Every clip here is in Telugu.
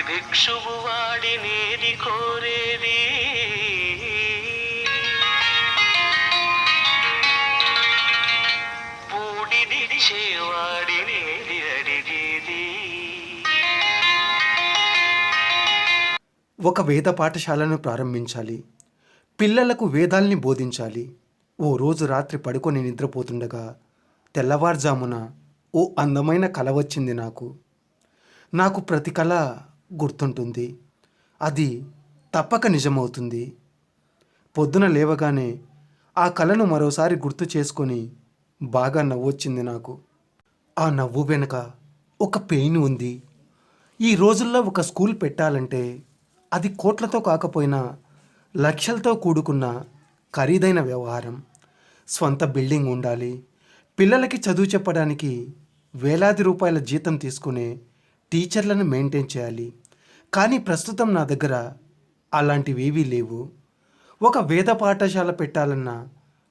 భిక్షువు వాడినేది కోరేది పూడిదిడిచేవాడినేది అడిగేది. ఒక వేద పాఠశాలను ప్రారంభించాలి. పిల్లలకు వేదాల్ని బోధించాలి. ఓ రోజు రాత్రి పడుకొని నిద్రపోతుండగా తెల్లవారుజామున ఓ అందమైన కల వచ్చింది నాకు ప్రతి కళ గుర్తుంటుంది. అది తప్పక నిజమవుతుంది. పొద్దున లేవగానే ఆ కళను మరోసారి గుర్తు చేసుకొని బాగా నవ్వొచ్చింది నాకు. ఆ నవ్వు వెనుక ఒక పెయిన్ ఉంది. ఈ రోజుల్లో ఒక స్కూల్ పెట్టాలంటే అది కోట్లతో కాకపోయినా లక్షలతో కూడుకున్న ఖరీదైన వ్యవహారం. స్వంత బిల్డింగ్ ఉండాలి. పిల్లలకి చదువు చెప్పడానికి వేలాది రూపాయల జీతం తీసుకునే టీచర్లను మెయింటైన్ చేయాలి. కానీ ప్రస్తుతం నా దగ్గర అలాంటివేవీ లేవు. ఒక వేద పాఠశాల పెట్టాలన్న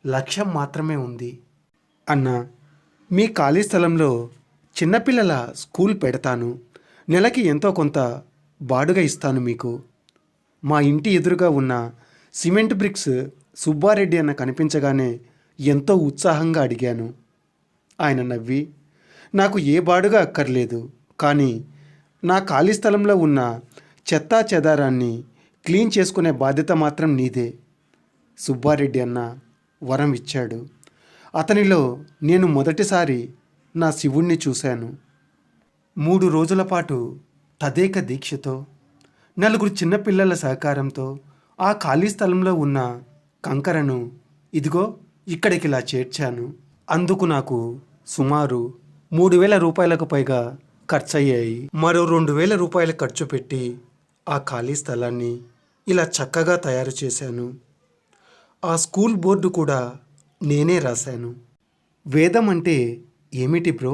లక్ష్యం మాత్రమే ఉంది. అన్నా, మీ ఖాళీ స్థలంలో చిన్నపిల్లల స్కూల్ పెడతాను. నెలకి ఎంతో కొంత బాడుగ ఇస్తాను మీకు. మా ఇంటి ఎదురుగా ఉన్న సిమెంట్ బ్రిక్స్ సుబ్బారెడ్డి అన్న కనిపించగానే ఎంతో ఉత్సాహంగా అడిగాను. ఆయన నవ్వి, నాకు ఏ బాడుగా అక్కర్లేదు, కానీ నా ఖాళీ స్థలంలో ఉన్న చెత్తా చెదారాన్ని క్లీన్ చేసుకునే బాధ్యత మాత్రం నీదే. సుబ్బారెడ్డి అన్న వరం ఇచ్చాడు. అతనిలో నేను మొదటిసారి నా శివుణ్ణి చూశాను. 3 రోజుల పాటు తదేక దీక్షతో, 4 చిన్నపిల్లల సహకారంతో ఆ ఖాళీ స్థలంలో ఉన్న కంకరను ఇదిగో ఇక్కడికిలా చేర్చాను. అందుకు నాకు సుమారు 3,000 రూపాయలకు పైగా ఖర్చయ్యాయి. మరో 2,000 రూపాయలు ఖర్చు పెట్టి ఆ ఖాళీ స్థలాన్ని ఇలా చక్కగా తయారు చేశాను. ఆ స్కూల్ బోర్డు కూడా నేనే రాశాను. వేదం అంటే ఏమిటి బ్రో?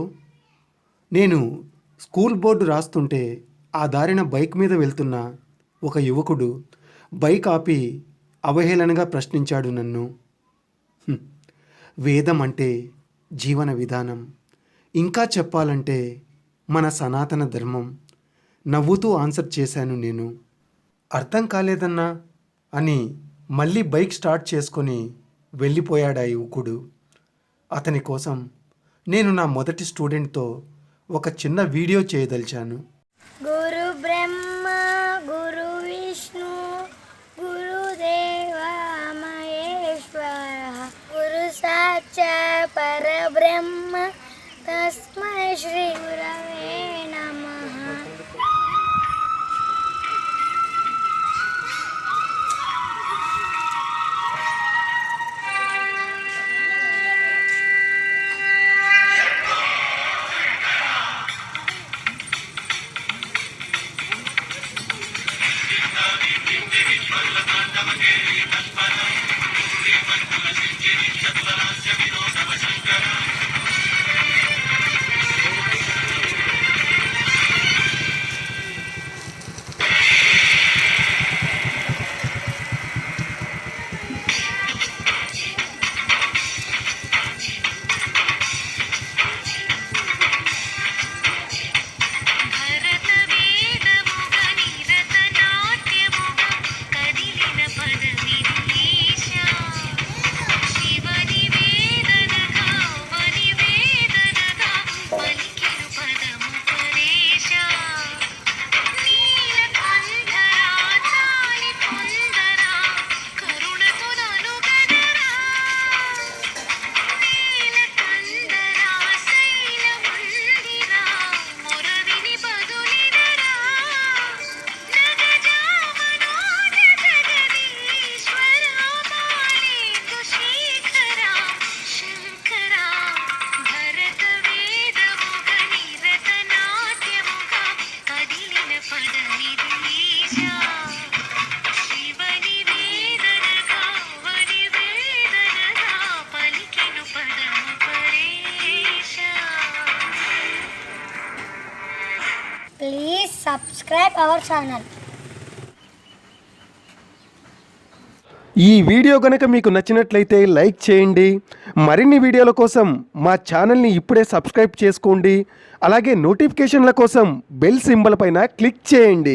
నేను స్కూల్ బోర్డు రాస్తుంటే ఆ దారిన బైక్ మీద వెళ్తున్న ఒక యువకుడు బైక్ ఆపి అవహేళనగా ప్రశ్నించాడు నన్ను. వేదం అంటే జీవన విధానం, ఇంకా చెప్పాలంటే మన సనాతన ధర్మం. నవ్వుతూ ఆన్సర్ చేశాను నేను. అర్థం కాలేదన్నా అని మళ్ళీ బైక్ స్టార్ట్ చేసుకొని వెళ్ళిపోయాడు ఆ యువకుడు. అతని కోసం నేను నా మొదటి స్టూడెంట్తో ఒక చిన్న వీడియో చేయదలిచాను. గురు బ్రహ్మ గురు విష్ణు గురుదేవ మహేశ్వర గురు సాక్షాత్ పరబ్రహ్మ తస్మై శ్రీ గురవే నమః. Please subscribe our channel. ఈ వీడియో కనుక మీకు నచ్చినట్లయితే లైక్ చేయండి. మరిన్ని వీడియోల కోసం మా ఛానల్ని ఇప్పుడే సబ్స్క్రైబ్ చేసుకోండి. అలాగే నోటిఫికేషన్ల కోసం బెల్ సింబల్ పైన క్లిక్ చేయండి.